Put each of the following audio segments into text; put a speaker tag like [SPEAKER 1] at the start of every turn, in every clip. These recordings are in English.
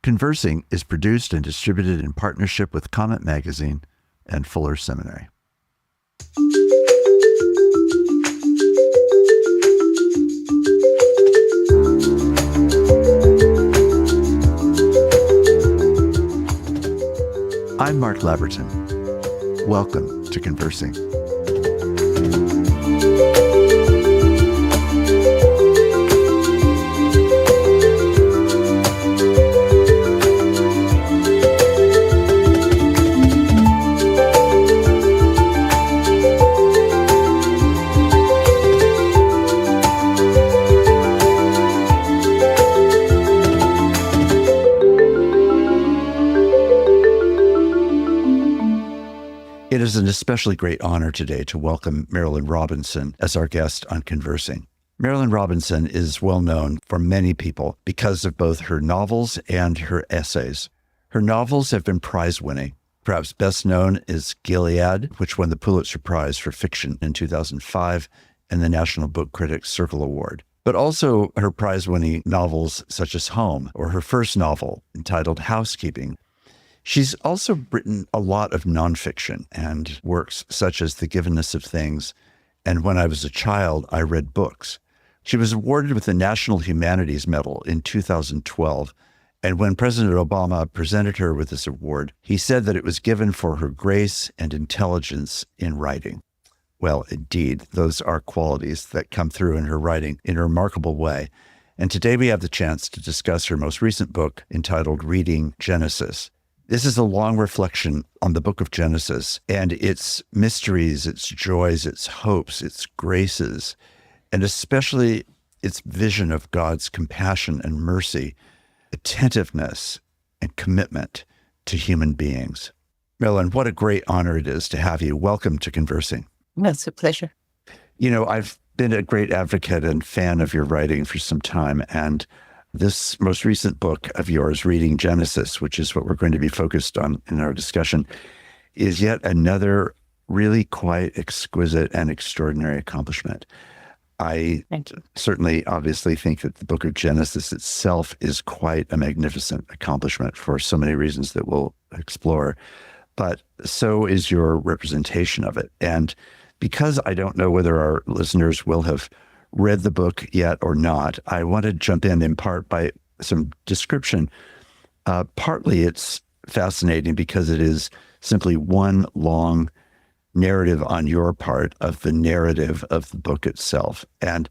[SPEAKER 1] Conversing is produced and distributed in partnership with Comment Magazine and Fuller Seminary. I'm Mark Labberton. Welcome to Conversing. It is an especially great honor today to welcome Marilynne Robinson as our guest on Conversing. Marilynne Robinson is well known for many people because of both her novels and her essays. Her novels have been prize-winning. Perhaps best known is Gilead, which won the Pulitzer Prize for Fiction in 2005 and the National Book Critics Circle Award. But also her prize-winning novels such as Home, or her first novel entitled Housekeeping. She's also written a lot of nonfiction and works such as The Givenness of Things, and When I Was a Child, I Read Books. She was awarded with the National Humanities Medal in 2012, and when President Obama presented her with this award, he said that it was given for her grace and intelligence in writing. Well, indeed, those are qualities that come through in her writing in a remarkable way. And today we have the chance to discuss her most recent book entitled Reading Genesis. This is a long reflection on the book of Genesis and its mysteries, its joys, its hopes, its graces, and especially its vision of God's compassion and mercy, attentiveness, and commitment to human beings. Marilynne, what a great honor it is to have you. Welcome to Conversing.
[SPEAKER 2] It's a pleasure.
[SPEAKER 1] You know, I've been a great advocate and fan of your writing for some time, and this most recent book of yours, Reading Genesis, which is what we're going to be focused on in our discussion, is yet another really quite exquisite and extraordinary accomplishment. I certainly obviously think that the book of Genesis itself is quite a magnificent accomplishment for so many reasons that we'll explore, but so is your representation of it. And because I don't know whether our listeners will have read the book yet or not, I want to jump in part by some description. Partly it's fascinating because it is simply one long narrative on your part of the narrative of the book itself. And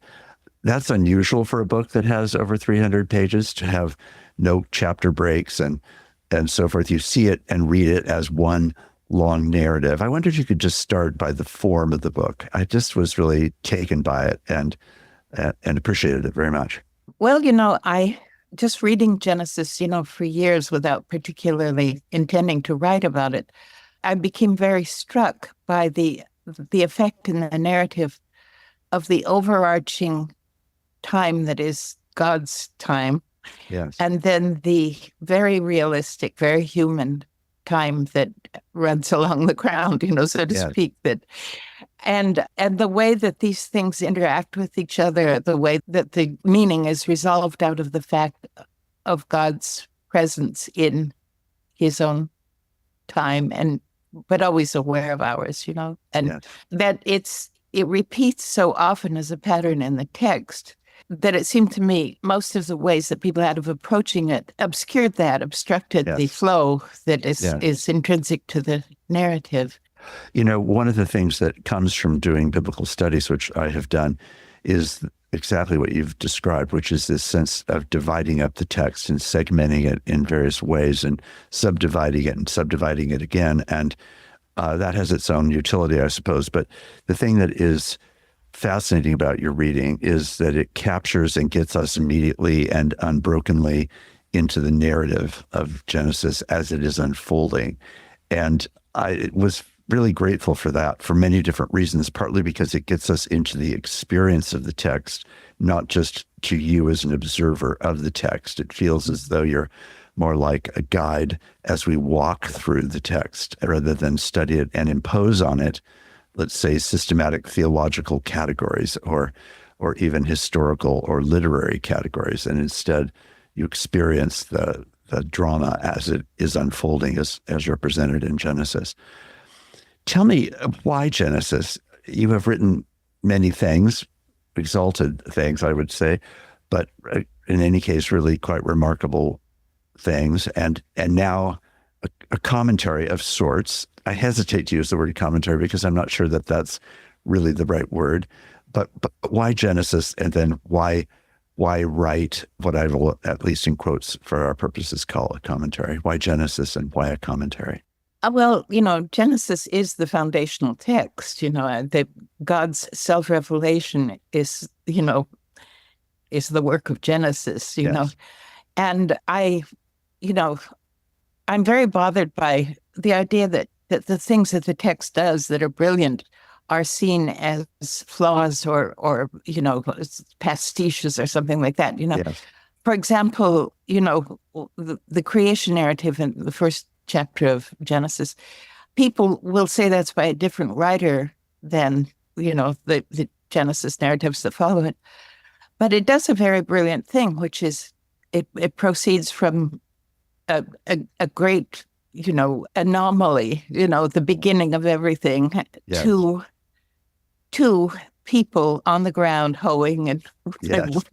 [SPEAKER 1] that's unusual for a book that has over 300 pages to have no chapter breaks and so forth. You see it and read it as one long narrative. I wonder if you could just start by the form of the book. I just was really taken by it and appreciated it very much.
[SPEAKER 2] Well, I just reading Genesis, for years without particularly intending to write about it, I became very struck by the effect in the narrative of the overarching time that is God's time.
[SPEAKER 1] Yes.
[SPEAKER 2] And then the very realistic, very human time that runs along the ground, so to speak, and the way that these things interact with each other, the way that the meaning is resolved out of the fact of God's presence in his own time, but always aware of ours, and that it repeats so often as a pattern in the text that it seemed to me most of the ways that people had of approaching it obscured the flow that is intrinsic to the narrative.
[SPEAKER 1] One of the things that comes from doing biblical studies, which I have done, is exactly what you've described, which is this sense of dividing up the text and segmenting it in various ways and subdividing it again. And that has its own utility, I suppose. But the thing that is fascinating about your reading is that it captures and gets us immediately and unbrokenly into the narrative of Genesis as it is unfolding. And I was really grateful for that for many different reasons, partly because it gets us into the experience of the text, not just to you as an observer of the text. It feels as though you're more like a guide as we walk through the text rather than study it and impose on it, let's say, systematic theological categories or even historical or literary categories. And instead, you experience the the drama as it is unfolding as represented in Genesis. Tell me, why Genesis? You have written many things, exalted things, I would say, but in any case, really quite remarkable things. And now a commentary of sorts. I hesitate to use the word commentary because I'm not sure that that's really the right word. But why Genesis? And then why write what I will, at least in quotes for our purposes, call a commentary? Why Genesis and why a commentary?
[SPEAKER 2] Well, Genesis is the foundational text. That God's self-revelation is the work of Genesis.
[SPEAKER 1] Yes.
[SPEAKER 2] And I'm very bothered by the idea that the things that the text does that are brilliant are seen as flaws or pastiches or something like that.
[SPEAKER 1] Yes.
[SPEAKER 2] For example, the creation narrative in the first chapter of Genesis, people will say that's by a different writer than, the Genesis narratives that follow it. But it does a very brilliant thing, which is it proceeds from a great, anomaly, the beginning of everything,
[SPEAKER 1] Yes.
[SPEAKER 2] to people on the ground hoeing and,
[SPEAKER 1] Yes.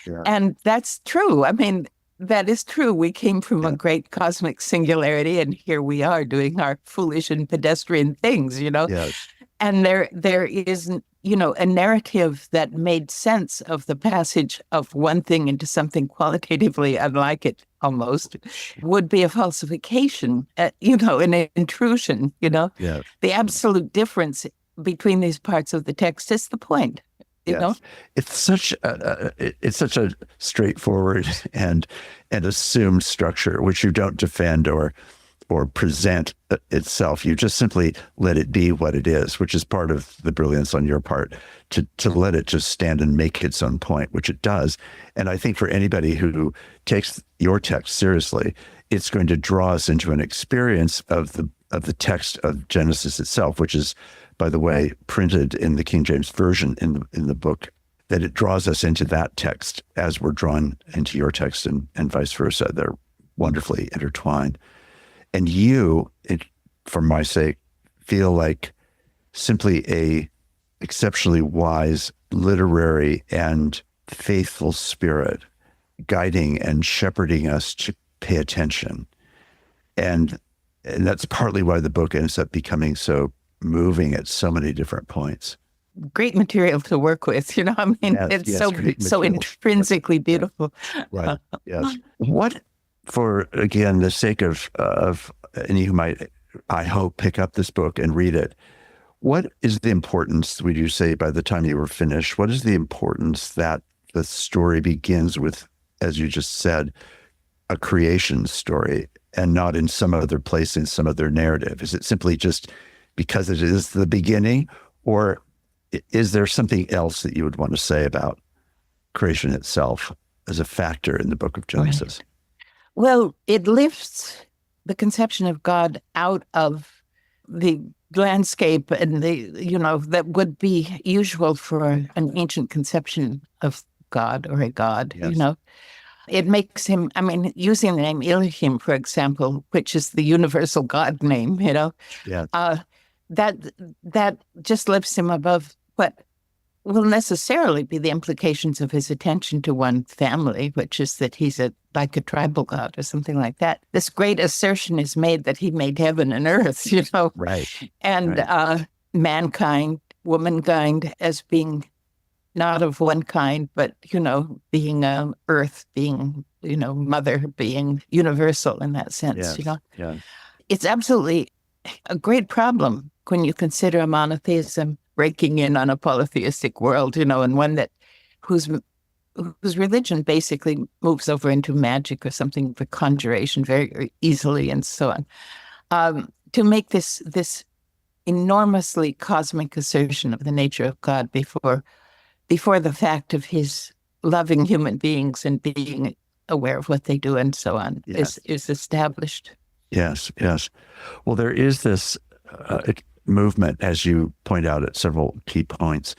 [SPEAKER 2] Yeah. And that's true. I mean, that is true. We came from a great cosmic singularity, and here we are doing our foolish and pedestrian things,
[SPEAKER 1] Yes.
[SPEAKER 2] And there is, a narrative that made sense of the passage of one thing into something qualitatively unlike it almost would be a falsification, an intrusion,
[SPEAKER 1] Yes.
[SPEAKER 2] The absolute difference between these parts of the text is the point. You know?
[SPEAKER 1] It's such a straightforward and assumed structure, which you don't defend or present itself. You just simply let it be what it is, which is part of the brilliance on your part, to let it just stand and make its own point, which it does. And I think for anybody who takes your text seriously, it's going to draw us into an experience of the text of Genesis itself, which is, by the way, printed in the King James Version in the book, that it draws us into that text as we're drawn into your text and vice versa. They're wonderfully intertwined. And you, for my sake, feel like simply a exceptionally wise, literary, and faithful spirit guiding and shepherding us to pay attention. And that's partly why the book ends up becoming so moving at so many different points.
[SPEAKER 2] Great material to work with, I mean, it's so intrinsically beautiful.
[SPEAKER 1] Right. Yes. What, for again the sake of any who might, I hope, pick up this book and read it, what is the importance, would you say, by the time you were finished, what is the importance that the story begins with, as you just said, a creation story and not in some other place in some other narrative? Is it simply just because it is the beginning, or is there something else that you would want to say about creation itself as a factor in the book of Genesis?
[SPEAKER 2] Right. Well, it lifts the conception of God out of the landscape and that would be usual for an ancient conception of God or a God,
[SPEAKER 1] Yes.
[SPEAKER 2] It makes him, using the name Elohim, for example, which is the universal God name,
[SPEAKER 1] Yes.
[SPEAKER 2] that just lifts him above what will necessarily be the implications of his attention to one family, which is that he's like a tribal god or something like that. This great assertion is made that he made heaven and earth,
[SPEAKER 1] Right.
[SPEAKER 2] And
[SPEAKER 1] right.
[SPEAKER 2] Mankind, womankind, as being not of one kind, but, being earth, being, mother, being universal in that sense,
[SPEAKER 1] Yes. Yeah.
[SPEAKER 2] It's absolutely a great problem when you consider a monotheism breaking in on a polytheistic world, and one whose religion basically moves over into magic or something for conjuration very, very easily and so on. To make this enormously cosmic assertion of the nature of God before the fact of his loving human beings and being aware of what they do and so on is established.
[SPEAKER 1] Yes, yes. Well, there is this movement, as you point out at several key points,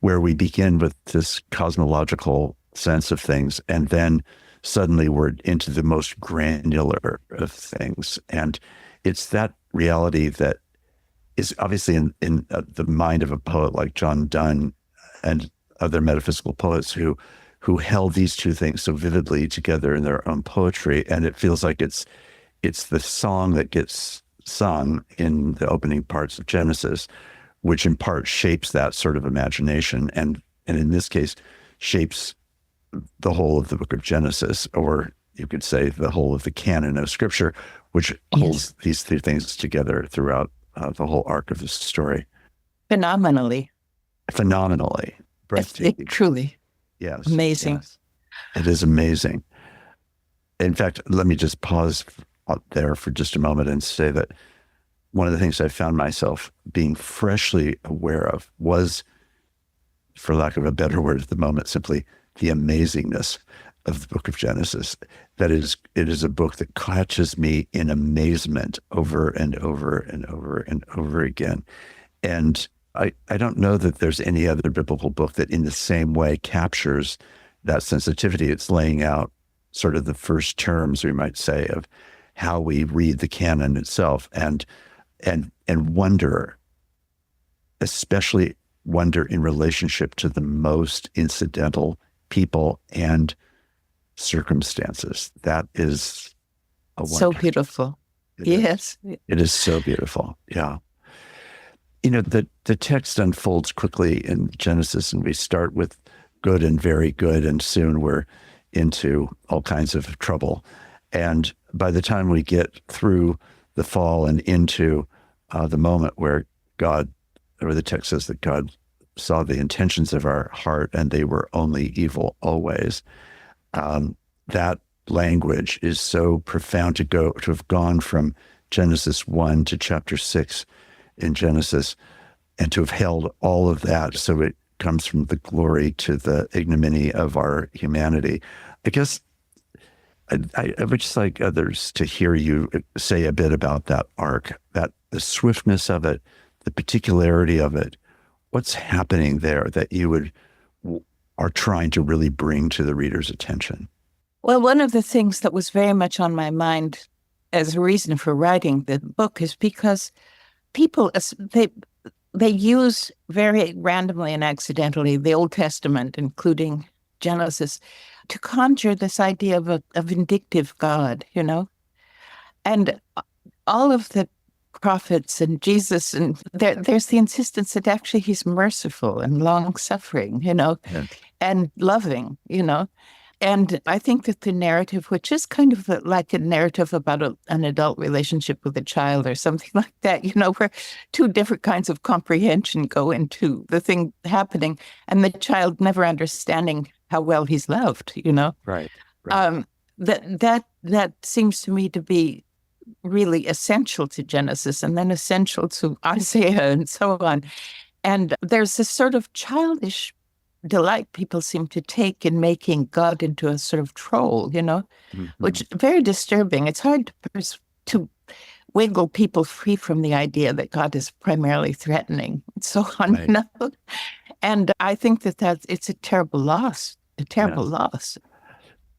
[SPEAKER 1] where we begin with this cosmological sense of things, and then suddenly we're into the most granular of things. And it's that reality that is obviously in the mind of a poet like John Donne and other metaphysical poets who held these two things so vividly together in their own poetry. And it feels like it's the song that gets sung in the opening parts of Genesis, which in part shapes that sort of imagination, and in this case shapes the whole of the book of Genesis, or you could say the whole of the canon of Scripture, which holds these three things together throughout the whole arc of the story.
[SPEAKER 2] Phenomenally.
[SPEAKER 1] Breathtaking.
[SPEAKER 2] Truly.
[SPEAKER 1] Yes.
[SPEAKER 2] Amazing.
[SPEAKER 1] Yes. It is amazing. In fact, let me just pause there for just a moment and say that one of the things I found myself being freshly aware of was, for lack of a better word at the moment, simply the amazingness of the book of Genesis. That is, it is a book that catches me in amazement over and over and over and over again. And I don't know that there's any other biblical book that in the same way captures that sensitivity. It's laying out sort of the first terms, we might say, of how we read the canon itself, and wonder, especially wonder in relationship to the most incidental people and circumstances. That is a wonder.
[SPEAKER 2] So beautiful. Yes.
[SPEAKER 1] It is so beautiful. Yeah. You know, the text unfolds quickly in Genesis, and we start with good and very good, and soon we're into all kinds of trouble. And by the time we get through the fall and into the moment where God, or the text says that God saw the intentions of our heart and they were only evil always, that language is so profound to have gone from Genesis 1 to chapter 6 in Genesis, and to have held all of that so it comes from the glory to the ignominy of our humanity. I guess I would just like others to hear you say a bit about that arc, that the swiftness of it, the particularity of it. What's happening there that you are trying to really bring to the reader's attention?
[SPEAKER 2] Well, one of the things that was very much on my mind as a reason for writing the book is because people, they use very randomly and accidentally the Old Testament, including Genesis, to conjure this idea of a vindictive God, you know? And all of the prophets and Jesus, and there's the insistence that actually he's merciful and long-suffering, you know, and loving, you know? And I think that the narrative, which is kind of like a narrative about an adult relationship with a child or something like that, you know, where two different kinds of comprehension go into the thing happening, and the child never understanding how well he's loved, you know?
[SPEAKER 1] Right.
[SPEAKER 2] That seems to me to be really essential to Genesis, and then essential to Isaiah and so on. And there's this sort of childish delight people seem to take in making God into a sort of troll, you know, which is very disturbing. It's hard to wiggle people free from the idea that God is primarily threatening and so on, you know? And I think that it's a terrible loss, loss.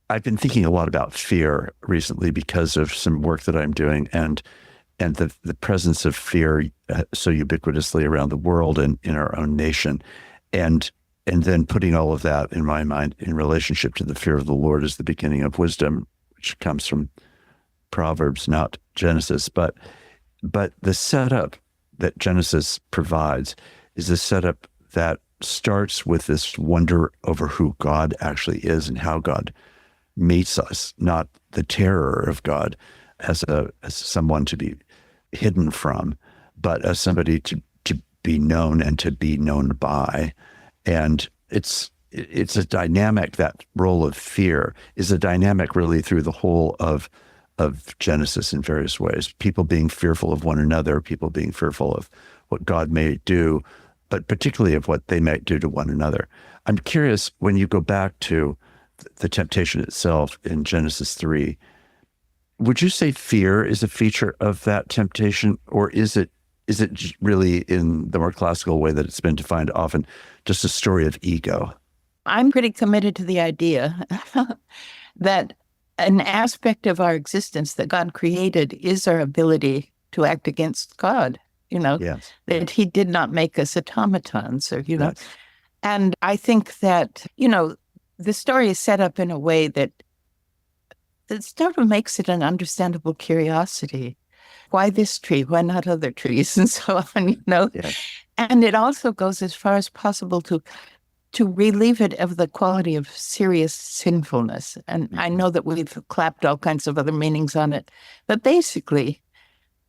[SPEAKER 1] I've been thinking a lot about fear recently because of some work that I'm doing, and the presence of fear so ubiquitously around the world and in our own nation. And then putting all of that in my mind in relationship to the fear of the Lord as the beginning of wisdom, which comes from Proverbs, not Genesis. But the setup that Genesis provides is a setup that starts with this wonder over who God actually is and how God meets us, not the terror of God as someone to be hidden from, but as somebody to be known and to be known by. And it's a dynamic, that role of fear is a dynamic really through the whole of Genesis in various ways. People being fearful of one another, people being fearful of what God may do, but particularly of what they might do to one another. I'm curious, when you go back to the temptation itself in Genesis 3, would you say fear is a feature of that temptation, or is it really, in the more classical way that it's been defined often, just a story of ego?
[SPEAKER 2] I'm pretty committed to the idea that an aspect of our existence that God created is our ability to act against God,
[SPEAKER 1] Yes.
[SPEAKER 2] that he did not make us automatons or,
[SPEAKER 1] Yes.
[SPEAKER 2] And I think that, the story is set up in a way that sort of makes it an understandable curiosity. Why this tree? Why not other trees? And so on,
[SPEAKER 1] Yes.
[SPEAKER 2] And it also goes as far as possible to relieve it of the quality of serious sinfulness. And I know that we've clapped all kinds of other meanings on it, but basically,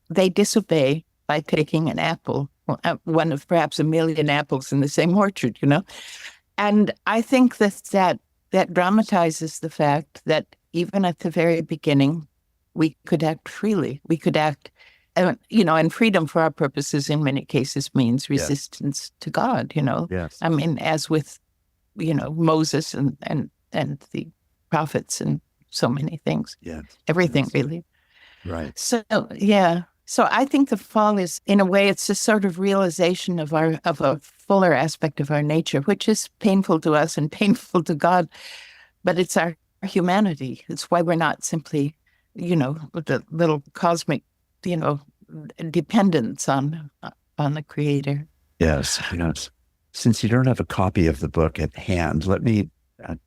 [SPEAKER 2] they disobey by taking an apple, one of perhaps a million apples in the same orchard, And I think that dramatizes the fact that even at the very beginning, we could act freely. We could act, and freedom for our purposes in many cases means resistance to God,
[SPEAKER 1] Yes.
[SPEAKER 2] I mean, as with, Moses and the prophets and so many things.
[SPEAKER 1] Yes.
[SPEAKER 2] Everything, really.
[SPEAKER 1] Right.
[SPEAKER 2] So, yeah. So I think the fall is, in a way, it's a sort of realization of a fuller aspect of our nature, which is painful to us and painful to God, but it's our humanity. It's why we're not simply, the little cosmic, dependence on the Creator.
[SPEAKER 1] Yes. Yes. Since you don't have a copy of the book at hand, let me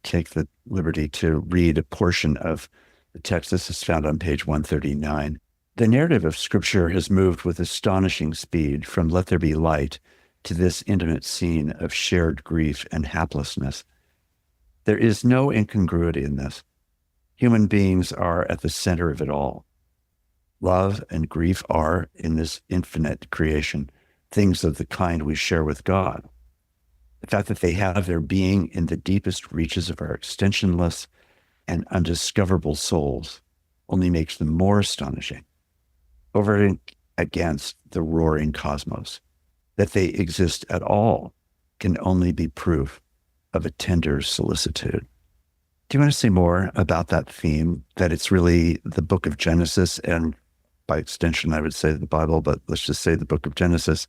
[SPEAKER 1] take the liberty to read a portion of the text. This is found on page 139. The narrative of Scripture has moved with astonishing speed from let there be light to this intimate scene of shared grief and haplessness. There is no incongruity in this. Human beings are at the center of it all. Love and grief are, in this infinite creation, things of the kind we share with God. The fact that they have their being in the deepest reaches of our extensionless and undiscoverable souls only makes them more astonishing. Over and against the roaring cosmos, that they exist at all can only be proof of a tender solicitude. Do you want to say more about that theme, that it's really the book of Genesis, and by extension, I would say the Bible, but let's just say the book of Genesis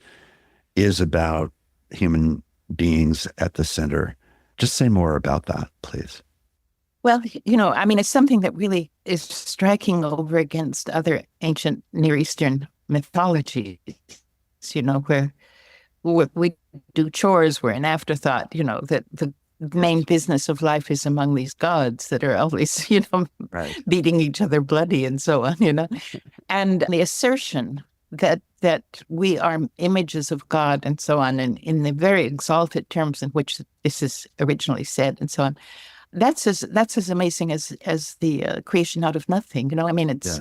[SPEAKER 1] is about human beings at the center? Just say more about that, please.
[SPEAKER 2] Well, it's something that really is striking over against other ancient Near Eastern mythologies, where we do chores, we're an afterthought, that the main business of life is among these gods that are always,
[SPEAKER 1] right,
[SPEAKER 2] beating each other bloody and so on, And the assertion that we are images of God and so on, and in the very exalted terms in which this is originally said and so on. That's as amazing as the creation out of nothing. It's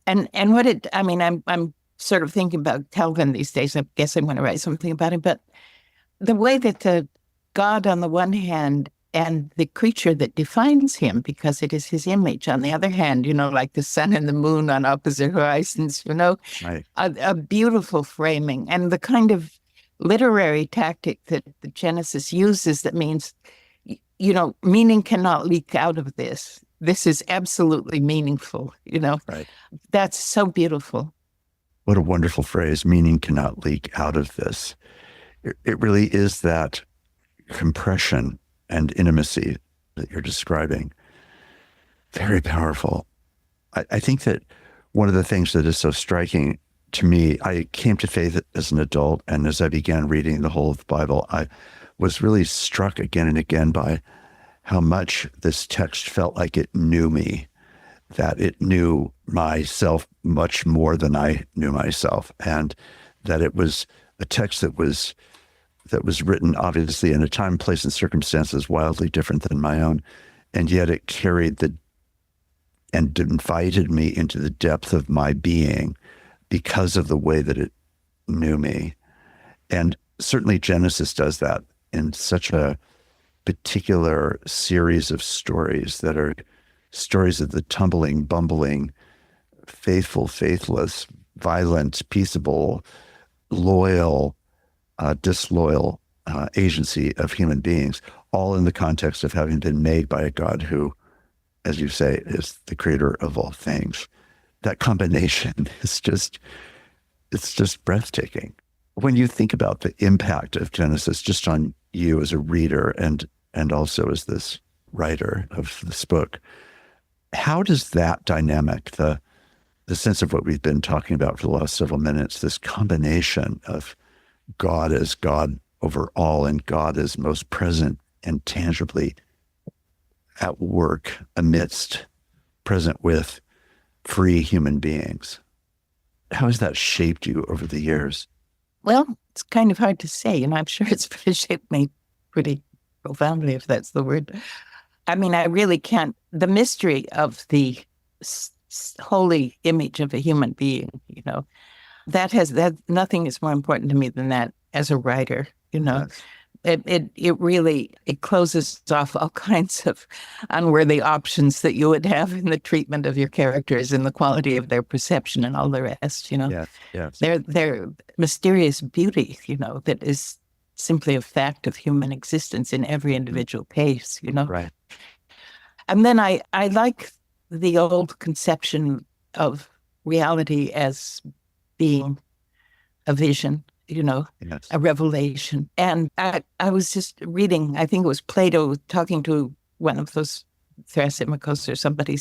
[SPEAKER 2] and what it. I'm sort of thinking about Calvin these days. I guess I'm going to write something about him. But the way that the God on the one hand and the creature that defines him, because it is his image, on the other hand, like the sun and the moon on opposite horizons.
[SPEAKER 1] Right.
[SPEAKER 2] A beautiful framing, and the kind of literary tactic that the Genesis uses that means, meaning cannot leak out of this. This is absolutely meaningful,
[SPEAKER 1] Right.
[SPEAKER 2] That's so beautiful.
[SPEAKER 1] What a wonderful phrase, meaning cannot leak out of this. It really is that compression and intimacy that you're describing. Very powerful. I think that one of the things that is so striking to me, I came to faith as an adult, and as I began reading the whole of the Bible, I was really struck again and again by how much this text felt like it knew me, that it knew myself much more than I knew myself, and that it was a text that was written obviously in a time, place, and circumstances wildly different than my own, and yet it carried and invited me into the depth of my being because of the way that it knew me. And certainly Genesis does that in such a particular series of stories that are stories of the tumbling, bumbling, faithful, faithless, violent, peaceable, loyal, disloyal agency of human beings, all in the context of having been made by a God who, as you say, is the creator of all things. That combination is it's just breathtaking. When you think about the impact of Genesis just on you as a reader and also as this writer of this book, How does that dynamic, the sense of what we've been talking about for the last several minutes, this combination of God as God over all and God as most present and tangibly at work amidst, present with free human beings. How has that shaped you over the years?
[SPEAKER 2] Well, it's kind of hard to say, and I'm sure it's shaped me pretty profoundly, if that's the word. I mean, I really can't. The mystery of the holy image of a human being, that nothing is more important to me than that as a writer.
[SPEAKER 1] Yes.
[SPEAKER 2] It really closes off all kinds of unworthy options that you would have in the treatment of your characters and the quality of their perception and all the rest.
[SPEAKER 1] Yes. Yes.
[SPEAKER 2] Their mysterious beauty, that is simply a fact of human existence in every individual case.
[SPEAKER 1] Right.
[SPEAKER 2] And then I like the old conception of reality as being a vision,
[SPEAKER 1] Yes.
[SPEAKER 2] a revelation. And I was just reading, I think it was Plato talking to one of those Thrasymachos or somebody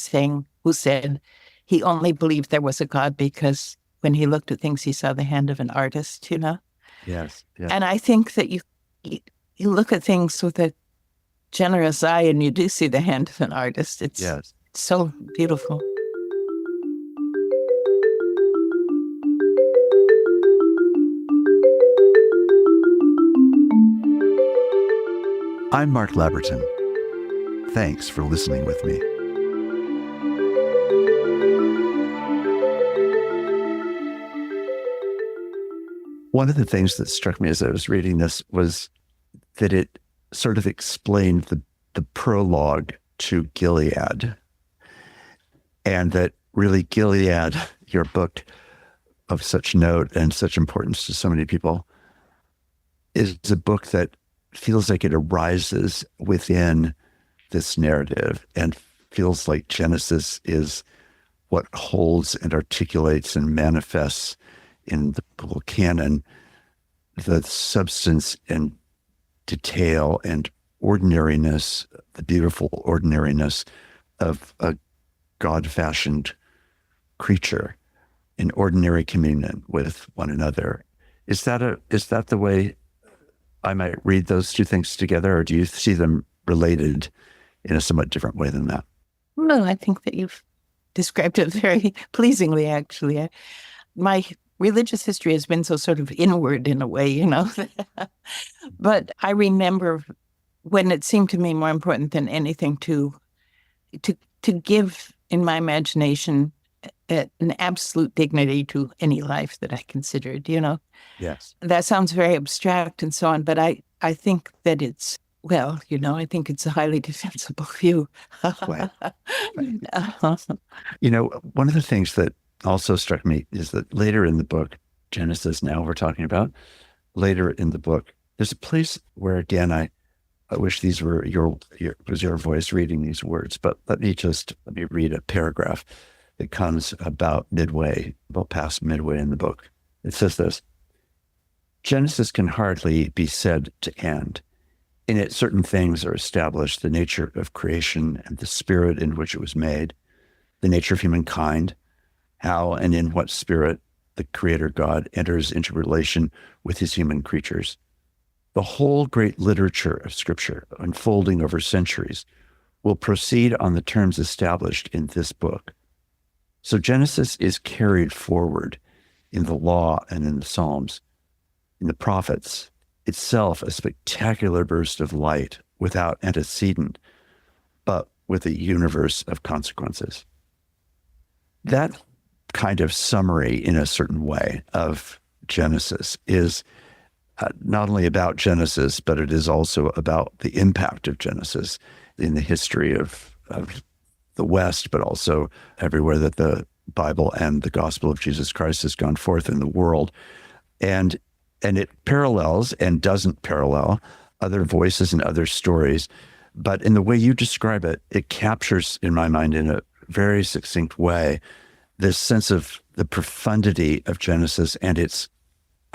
[SPEAKER 2] who said he only believed there was a God because when he looked at things, he saw the hand of an artist,
[SPEAKER 1] Yes. Yes.
[SPEAKER 2] And I think that you look at things with a generous eye and you do see the hand of an artist. It's so beautiful.
[SPEAKER 1] I'm Mark Labberton. Thanks for listening with me. One of the things that struck me as I was reading this was that it sort of explained the prologue to Gilead, and that really Gilead, your book of such note and such importance to so many people, is a book that feels like it arises within this narrative and feels like Genesis is what holds and articulates and manifests in the biblical canon the substance and detail and ordinariness, the beautiful ordinariness of a God-fashioned creature in ordinary communion with one another. Is that the way I might read those two things together, or do you see them related in a somewhat different way than that?
[SPEAKER 2] No, I think that you've described it very pleasingly, actually. My religious history has been so sort of inward in a way, But I remember when it seemed to me more important than anything to give in my imagination an absolute dignity to any life that I considered,
[SPEAKER 1] Yes.
[SPEAKER 2] That sounds very abstract and so on, but I think that it's, I think it's a highly defensible view.
[SPEAKER 1] Right. One of the things that also struck me is that later in the book, Genesis now we're talking about, later in the book, there's a place where, again, I wish these were your voice reading these words, but let me read a paragraph that comes about past midway in the book. It says this: Genesis can hardly be said to end. In it, certain things are established: the nature of creation and the spirit in which it was made, the nature of humankind, how and in what spirit the Creator God enters into relation with his human creatures. The whole great literature of Scripture, unfolding over centuries, will proceed on the terms established in this book. So Genesis is carried forward in the law and in the Psalms, in the prophets, itself a spectacular burst of light without antecedent, but with a universe of consequences. That kind of summary, in a certain way, of Genesis is not only about Genesis, but it is also about the impact of Genesis in the history of the West, but also everywhere that the Bible and the gospel of Jesus Christ has gone forth in the world. And it parallels and doesn't parallel other voices and other stories. But in the way you describe it, it captures, in my mind, in a very succinct way, this sense of the profundity of Genesis and its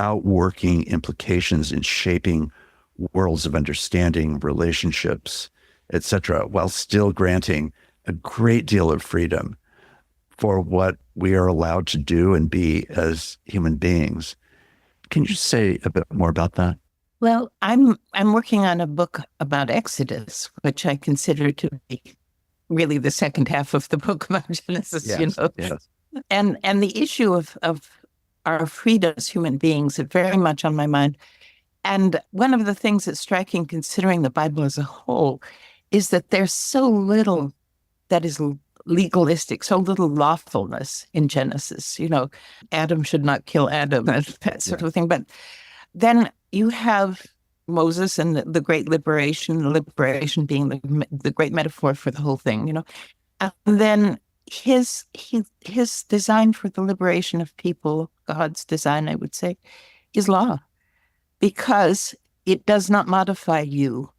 [SPEAKER 1] outworking implications in shaping worlds of understanding, relationships, etc., while still granting a great deal of freedom for what we are allowed to do and be as human beings. Can you say a bit more about that?
[SPEAKER 2] Well, I'm working on a book about Exodus, which I consider to be really the second half of the book about Genesis,
[SPEAKER 1] Yes, yes.
[SPEAKER 2] And the issue of our freedom as human beings is very much on my mind. And one of the things that's striking, considering the Bible as a whole, is that there's so little that is legalistic, so little lawfulness in Genesis. Adam should not kill Adam, that sort of thing. But then you have Moses and the great liberation being the great metaphor for the whole thing, And then his design for the liberation of people, God's design, I would say, is law, because it does not modify you.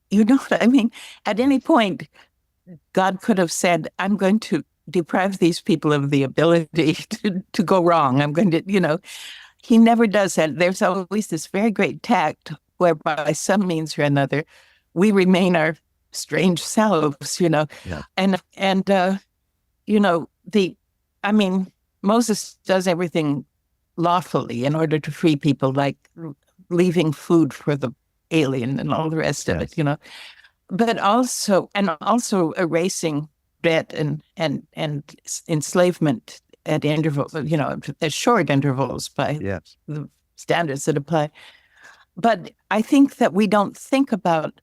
[SPEAKER 2] You know what I mean? At any point, God could have said, I'm going to deprive these people of the ability to go wrong. I'm going to, He never does that. There's always this very great tact whereby, by some means or another, we remain our strange selves,
[SPEAKER 1] Yeah.
[SPEAKER 2] Moses does everything lawfully in order to free people, like leaving food for the alien and all the rest of it, but also erasing debt and enslavement at intervals, at short intervals by the standards that apply. But I think that we don't think about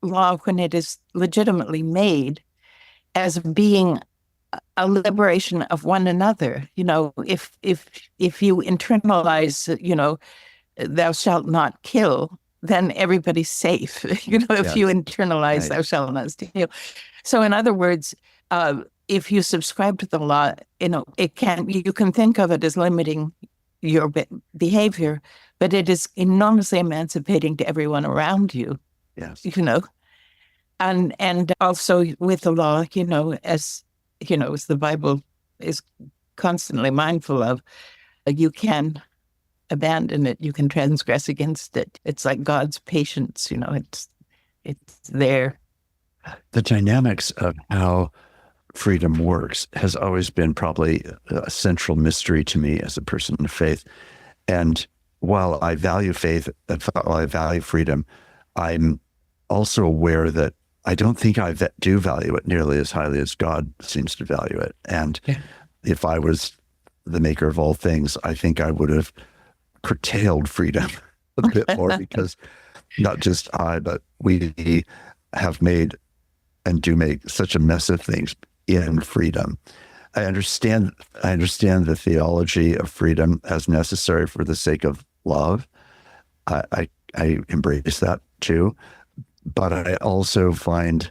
[SPEAKER 2] law when it is legitimately made as being a liberation of one another. If you internalize, thou shalt not kill, then everybody's safe. If you internalize thou shalt not steal. So in other words, if you subscribe to the law, you can think of it as limiting your behavior, but it is enormously emancipating to everyone around you.
[SPEAKER 1] Yes.
[SPEAKER 2] And also with the law, as the Bible is constantly mindful of, you can abandon it, you can transgress against it. It's like God's patience, it's there.
[SPEAKER 1] The dynamics of how freedom works has always been probably a central mystery to me as a person of faith. And while I value faith, while I value freedom, I'm also aware that I don't think I do value it nearly as highly as God seems to value it. And if I was the maker of all things, I think I would have curtailed freedom a bit more, because not just I, but we have made and do make such a mess of things in freedom. I understand the theology of freedom as necessary for the sake of love. I embrace that too. But I also find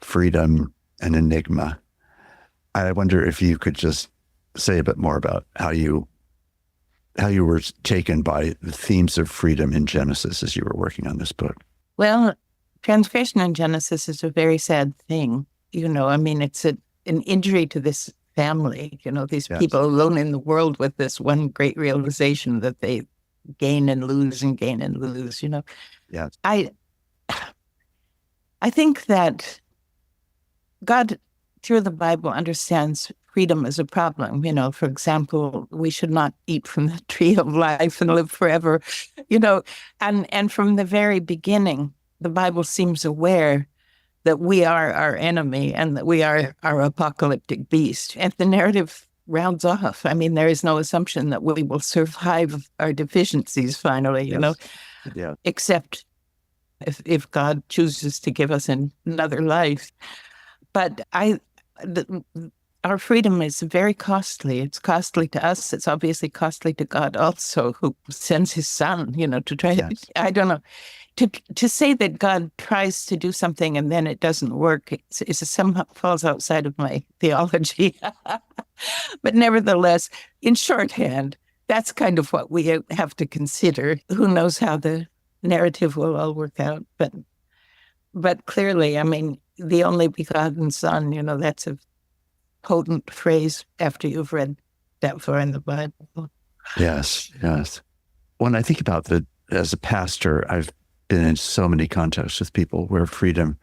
[SPEAKER 1] freedom an enigma. I wonder if you could just say a bit more about how you were taken by the themes of freedom in Genesis as you were working on this book.
[SPEAKER 2] Well, transgression in Genesis is a very sad thing. It's an injury to this family, these people alone in the world with this one great realization that they gain and lose and gain and lose,
[SPEAKER 1] Yes.
[SPEAKER 2] I think that God, through the Bible, understands freedom as a problem. For example, we should not eat from the tree of life and live forever, and from the very beginning, the Bible seems aware that we are our enemy and that we are our apocalyptic beast. And the narrative rounds off. There is no assumption that we will survive our deficiencies finally, except if God chooses to give us another life. But our freedom is very costly. It's costly to us. It's obviously costly to God also, who sends his son, to try I don't know. To say that God tries to do something and then it doesn't work somehow falls outside of my theology. But nevertheless, in shorthand, that's kind of what we have to consider. Who knows how the narrative will all work out. But clearly, the only begotten Son, that's a potent phrase after you've read that far in the Bible.
[SPEAKER 1] Yes. When I think about as a pastor, I've been in so many contexts with people where freedom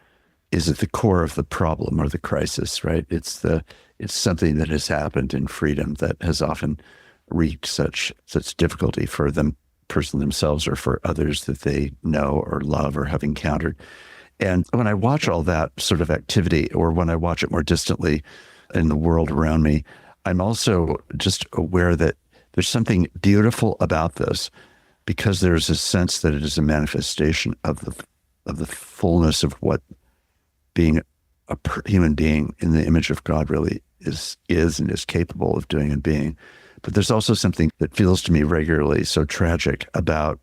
[SPEAKER 1] is at the core of the problem or the crisis, right? It's something that has happened in freedom that has often wreaked such difficulty for the person themselves or for others that they know or love or have encountered. And when I watch all that sort of activity, or when I watch it more distantly in the world around me, I'm also just aware that there's something beautiful about this, because there's a sense that it is a manifestation of the fullness of what being a human being in the image of God really is and is capable of doing and being. But there's also something that feels to me regularly so tragic about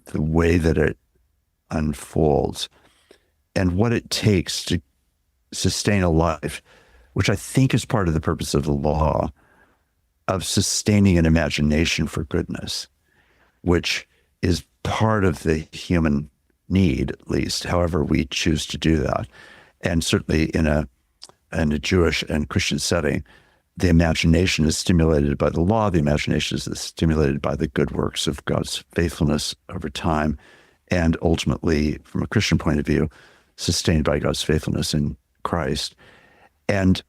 [SPEAKER 1] the way that it unfolds and what it takes to sustain a life, which I think is part of the purpose of the law, of sustaining an imagination for goodness, which is part of the human need, at least, however we choose to do that. And certainly in a Jewish and Christian setting, the imagination is stimulated by the law. The imagination is stimulated by the good works of God's faithfulness over time, and ultimately, from a Christian point of view, sustained by God's faithfulness in Christ. And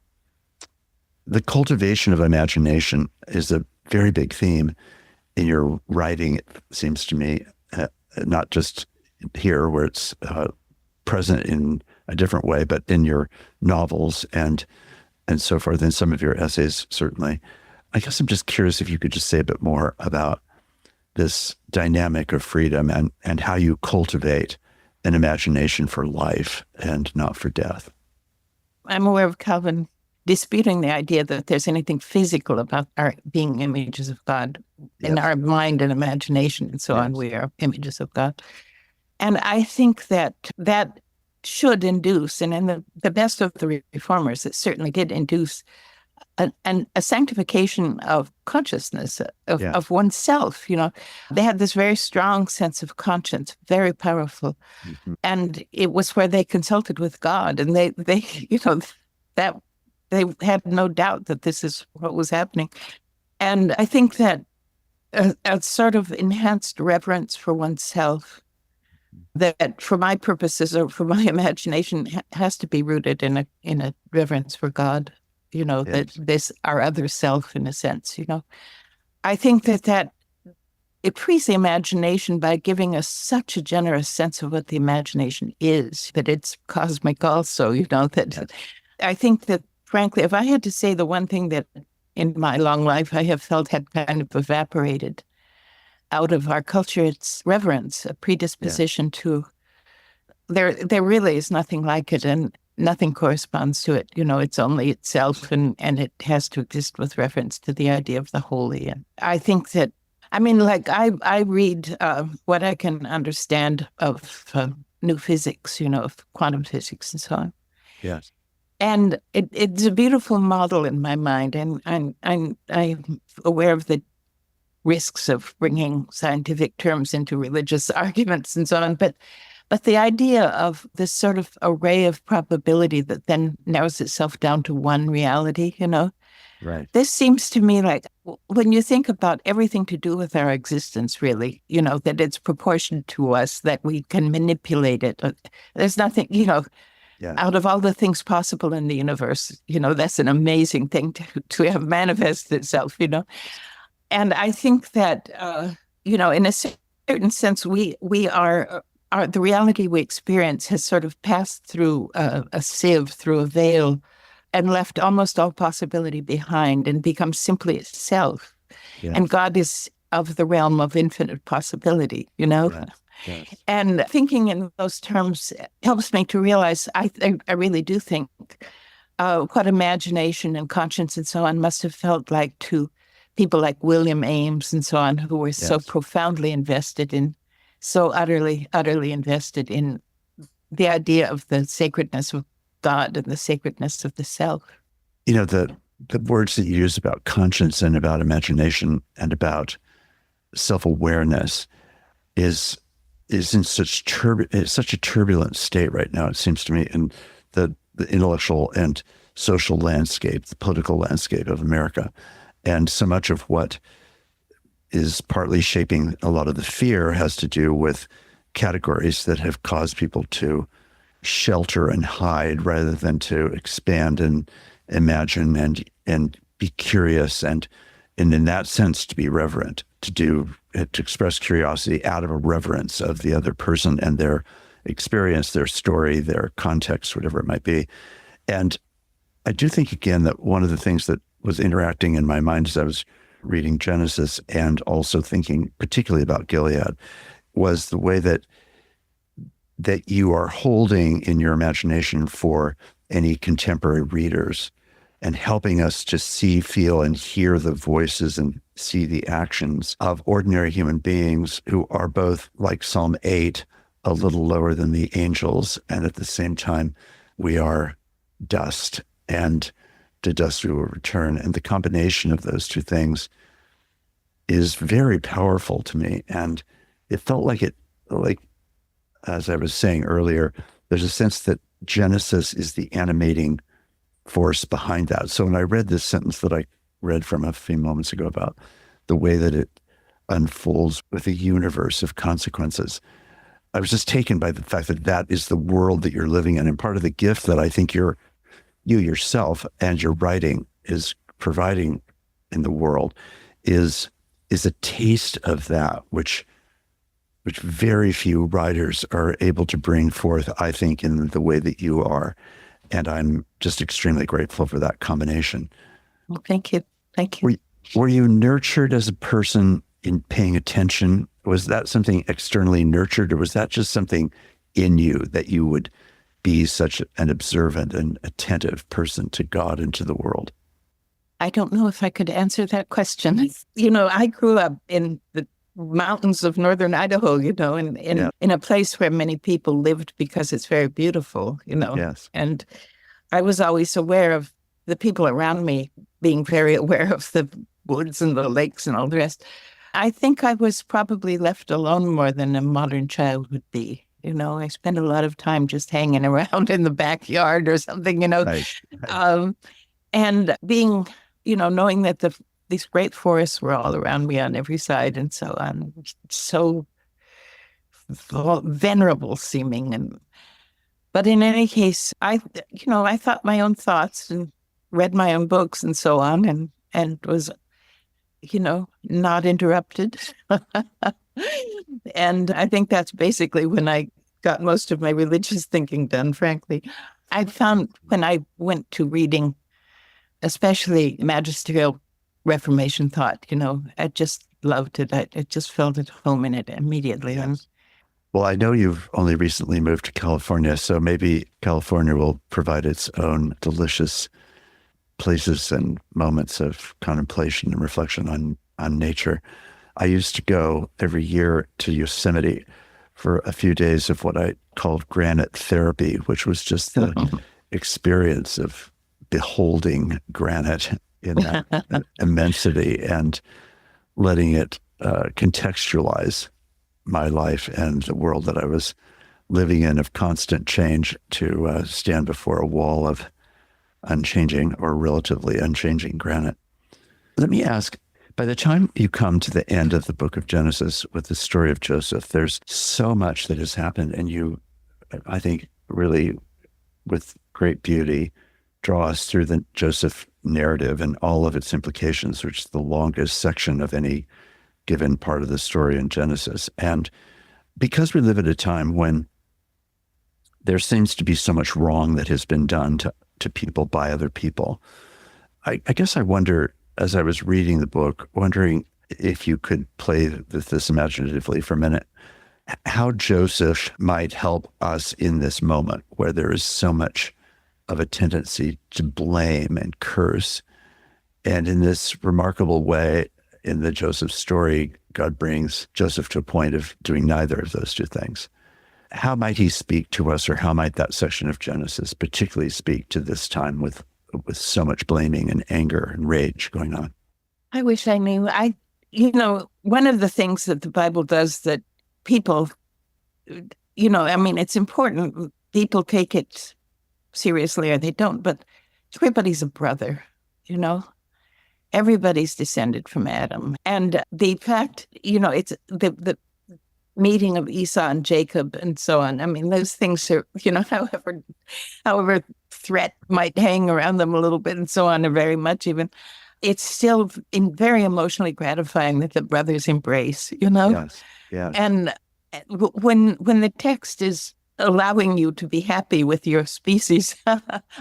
[SPEAKER 1] the cultivation of imagination is a very big theme in your writing, it seems to me, not just here where it's present in a different way, but in your novels and so forth, in some of your essays, certainly. I guess I'm just curious if you could just say a bit more about this dynamic of freedom and how you cultivate an imagination for life and not for death.
[SPEAKER 2] I'm aware of Calvin disputing the idea that there's anything physical about our being images of God. In our mind and imagination and so on, we are images of God. And I think that should induce, and in the best of the reformers, it certainly did induce a sanctification of consciousness, of oneself. They had this very strong sense of conscience, very powerful. Mm-hmm. And it was where they consulted with God, and they that they had no doubt that this is what was happening. And I think that a sort of enhanced reverence for oneself, that for my purposes or for my imagination has to be rooted in a reverence for God, that this our other self, in a sense. I think that it frees the imagination by giving us such a generous sense of what the imagination is, that it's cosmic also, that I think that, frankly, if I had to say the one thing that in my long life I have felt had kind of evaporated out of our culture, it's reverence, a predisposition to, there really is nothing like it, and nothing corresponds to it. It's only itself, and it has to exist with reference to the idea of the holy. And I think that, I read what I can understand of new physics, of quantum physics and so on.
[SPEAKER 1] Yes.
[SPEAKER 2] And it's a beautiful model in my mind, and I'm aware of the risks of bringing scientific terms into religious arguments and so on. But the idea of this sort of array of probability that then narrows itself down to one reality,
[SPEAKER 1] Right.
[SPEAKER 2] This seems to me like, when you think about everything to do with our existence, really, that it's proportioned to us, that we can manipulate it. There's nothing, out of all the things possible in the universe, that's an amazing thing to have manifested itself, And I think that, in a certain sense, we are the reality we experience has sort of passed through a sieve, through a veil, and left almost all possibility behind and become simply itself. Yes. And God is of the realm of infinite possibility, Yes. Yes. And thinking in those terms helps me to realize, I really do think, what imagination and conscience and so on must have felt like to people like William Ames and so on, who were so profoundly invested in, so utterly invested in the idea of the sacredness of God and the sacredness of the self.
[SPEAKER 1] The words that you use about conscience and about imagination and about self-awareness is in such a turbulent state right now, it seems to me, in the intellectual and social landscape, the political landscape of America. And so much of what is partly shaping a lot of the fear has to do with categories that have caused people to shelter and hide rather than to expand and imagine and be curious and in that sense to be reverent, to express curiosity out of a reverence of the other person and their experience, their story, their context, whatever it might be. And I do think, again, that one of the things that was interacting in my mind as I was reading Genesis and also thinking particularly about Gilead was the way that you are holding in your imagination for any contemporary readers and helping us to see, feel, and hear the voices and see the actions of ordinary human beings who are both, like Psalm 8, a little lower than the angels, and at the same time, we are dust, and to dust we will return. And the combination of those two things is very powerful to me. And it felt like as I was saying earlier, there's a sense that Genesis is the animating force behind that. So when I read this sentence that I read from a few moments ago about the way that it unfolds with a universe of consequences, I was just taken by the fact that that is the world that you're living in. And part of the gift that I think you yourself and your writing is providing in the world is a taste of that, which very few writers are able to bring forth, I think, in the way that you are. And I'm just extremely grateful for that combination.
[SPEAKER 2] Well, thank you. Thank you.
[SPEAKER 1] Were you nurtured as a person in paying attention? Was that something externally nurtured, or was that just something in you that you would be such an observant and attentive person to God and to the world?
[SPEAKER 2] I don't know if I could answer that question. I grew up in the mountains of northern Idaho, in a place where many people lived because it's very beautiful,
[SPEAKER 1] Yes.
[SPEAKER 2] And I was always aware of the people around me being very aware of the woods and the lakes and all the rest. I think I was probably left alone more than a modern child would be. I spent a lot of time just hanging around in the backyard or something,
[SPEAKER 1] Right.
[SPEAKER 2] And being, knowing that these great forests were all around me on every side and so on, so venerable seeming. But in any case, I thought my own thoughts and read my own books and so on and was, not interrupted. And I think that's basically when I got most of my religious thinking done, frankly. I found when I went to reading, especially magisterial Reformation thought, I just loved it. I just felt at home in it immediately.
[SPEAKER 1] Yes. Well, I know you've only recently moved to California, so maybe California will provide its own delicious places and moments of contemplation and reflection on nature. I used to go every year to Yosemite for a few days of what I called granite therapy, which was just the experience of beholding granite in that immensity and letting it contextualize my life and the world that I was living in of constant change to stand before a wall of unchanging or relatively unchanging granite. Let me ask, by the time you come to the end of the book of Genesis with the story of Joseph, there's so much that has happened, and you, I think, really, with great beauty, draw us through the Joseph narrative and all of its implications, which is the longest section of any given part of the story in Genesis. And because we live at a time when there seems to be so much wrong that has been done to people by other people, I guess I wonder, as I was reading the book, wondering if you could play with this imaginatively for a minute, how Joseph might help us in this moment where there is so much of a tendency to blame and curse. And in this remarkable way, in the Joseph story, God brings Joseph to a point of doing neither of those two things. How might he speak to us, or how might that section of Genesis particularly speak to this time with so much blaming and anger and rage going on?
[SPEAKER 2] I wish I knew. One of the things that the Bible does that people, it's important. People take it seriously or they don't, but everybody's a brother, Everybody's descended from Adam. And the fact, it's the meeting of Esau and Jacob and so on. I mean, those things are, however threat might hang around them a little bit and so on, or very much even, it's still very emotionally gratifying that the brothers embrace,
[SPEAKER 1] Yes, yes.
[SPEAKER 2] And when the text is allowing you to be happy with your species,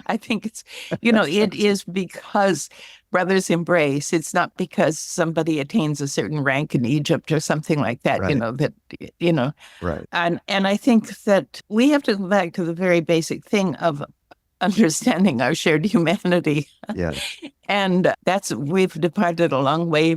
[SPEAKER 2] I think it's, it is because brothers embrace. It's not because somebody attains a certain rank in Egypt or something like that,
[SPEAKER 1] Right. Right.
[SPEAKER 2] And I think that we have to go back to the very basic thing of understanding our shared humanity.
[SPEAKER 1] Yes.
[SPEAKER 2] And we've departed a long way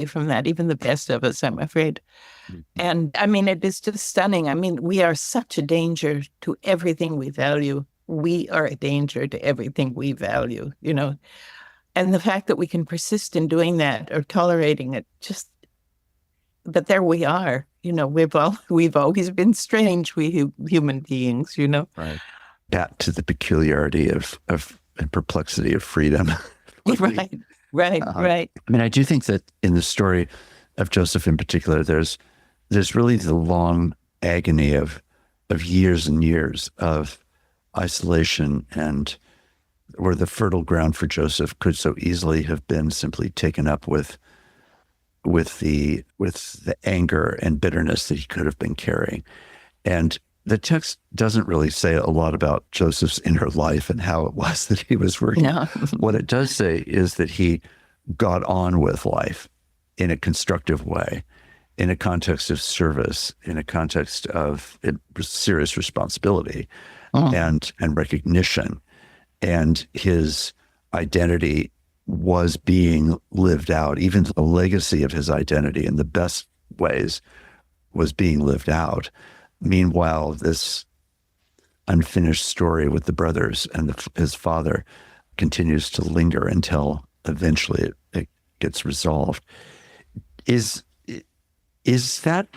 [SPEAKER 2] from that, even the best of us, I'm afraid. Mm-hmm. And I mean, it is just stunning. I mean, we are such a danger to everything we value. We are a danger to everything we value, And the fact that we can persist in doing that or tolerating it, but there we are, we've always been strange, we human beings,
[SPEAKER 1] Right. Back to the peculiarity of and perplexity of freedom.
[SPEAKER 2] Right.
[SPEAKER 1] I mean, I do think that in the story of Joseph in particular, there's really the long agony of years and years of isolation, and where the fertile ground for Joseph could so easily have been simply taken up with the anger and bitterness that he could have been carrying. And the text doesn't really say a lot about Joseph's inner life and how it was that he was working.
[SPEAKER 2] No.
[SPEAKER 1] What it does say is that he got on with life in a constructive way, in a context of service, in a context of serious responsibility and recognition. And his identity was being lived out. Even the legacy of his identity in the best ways was being lived out. Meanwhile, this unfinished story with the brothers and his father continues to linger until eventually it gets resolved. Is that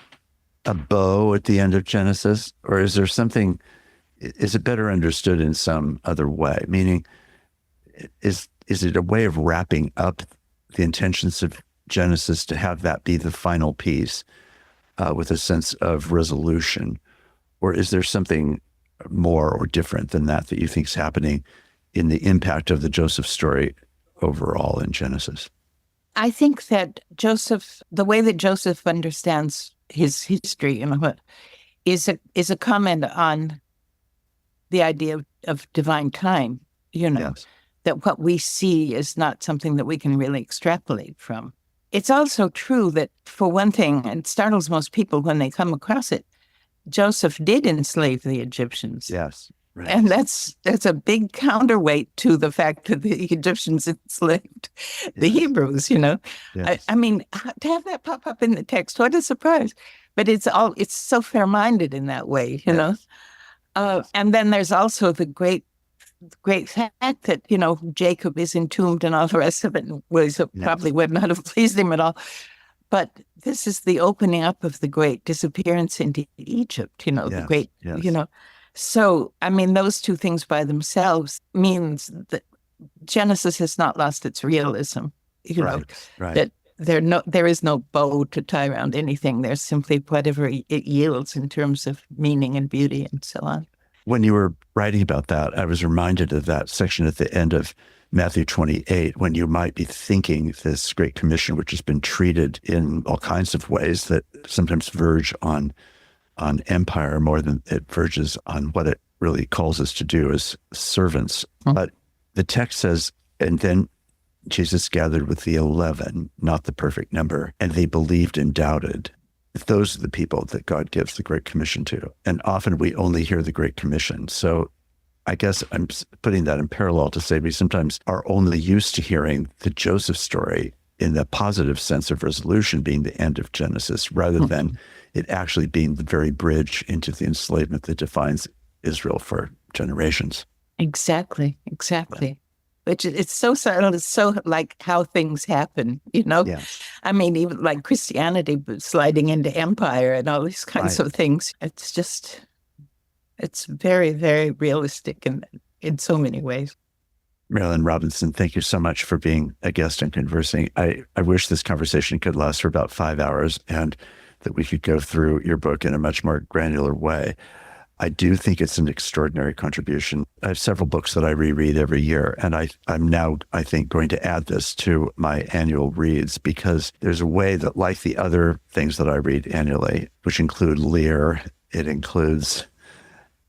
[SPEAKER 1] a bow at the end of Genesis, or is there something? Is it better understood in some other way? Meaning, is it a way of wrapping up the intentions of Genesis to have that be the final piece with a sense of resolution? Or is there something more or different than that you think is happening in the impact of the Joseph story overall in Genesis?
[SPEAKER 2] I think that the way that Joseph understands his history, is a comment on the idea of divine time,
[SPEAKER 1] Yes.
[SPEAKER 2] That what we see is not something that we can really extrapolate from. It's also true that, for one thing, and it startles most people when they come across it, Joseph did enslave the Egyptians.
[SPEAKER 1] Yes. Right.
[SPEAKER 2] And that's a big counterweight to the fact that the Egyptians enslaved the Hebrews,
[SPEAKER 1] Yes.
[SPEAKER 2] I mean, to have that pop up in the text, what a surprise. But it's so fair-minded in that way,
[SPEAKER 1] Yes.
[SPEAKER 2] And then there's also the great fact that, Jacob is entombed and all the rest of it, probably would not have pleased him at all. But this is the opening up of the great disappearance into Egypt, the great, So, I mean, those two things by themselves means that Genesis has not lost its realism,
[SPEAKER 1] Right.
[SPEAKER 2] that there is no bow to tie around anything. There's simply whatever it yields in terms of meaning and beauty and so on.
[SPEAKER 1] When you were writing about that, I was reminded of that section at the end of Matthew 28, when you might be thinking this Great Commission, which has been treated in all kinds of ways that sometimes verge on empire more than it verges on what it really calls us to do as servants. But the text says, and then Jesus gathered with the 11, not the perfect number, and they believed and doubted. Those are the people that God gives the Great Commission to. And often we only hear the Great Commission. So I guess I'm putting that in parallel to say we sometimes are only used to hearing the Joseph story in the positive sense of resolution being the end of Genesis, rather than it actually being the very bridge into the enslavement that defines Israel for generations.
[SPEAKER 2] Exactly. Which it's so subtle, it's so like how things happen,
[SPEAKER 1] Yeah.
[SPEAKER 2] I mean, even like Christianity sliding into empire and all these kinds of things. It's very, very realistic in so many ways.
[SPEAKER 1] Marilynne Robinson, thank you so much for being a guest and conversing. I wish this conversation could last for about 5 hours, and that we could go through your book in a much more granular way. I do think it's an extraordinary contribution. I have several books that I reread every year, and I'm now, I think, going to add this to my annual reads, because there's a way that, like the other things that I read annually, which include Lear, it includes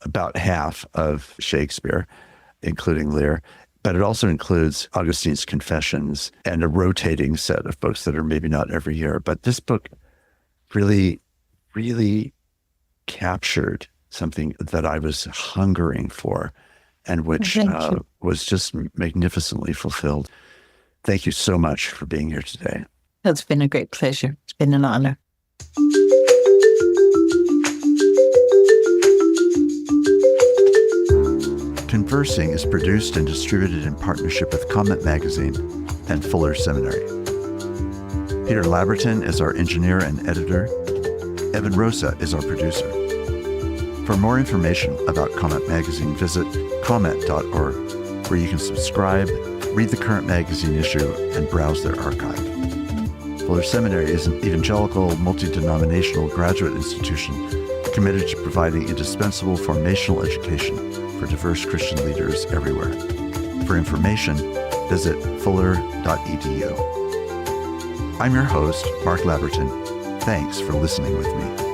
[SPEAKER 1] about half of Shakespeare, including Lear, but it also includes Augustine's Confessions and a rotating set of books that are maybe not every year. But this book really, really captured something that I was hungering for, and which was just magnificently fulfilled. Thank you so much for being here today.
[SPEAKER 2] It's been a great pleasure. It's been an honor.
[SPEAKER 1] Conversing is produced and distributed in partnership with Comment Magazine and Fuller Seminary. Peter Labberton is our engineer and editor. Evan Rosa is our producer. For more information about Comment Magazine, visit comment.org, where you can subscribe, read the current magazine issue, and browse their archive. Fuller Seminary is an evangelical, multi-denominational graduate institution committed to providing indispensable formational education for diverse Christian leaders everywhere. For information, visit fuller.edu. I'm your host, Mark Labberton. Thanks for listening with me.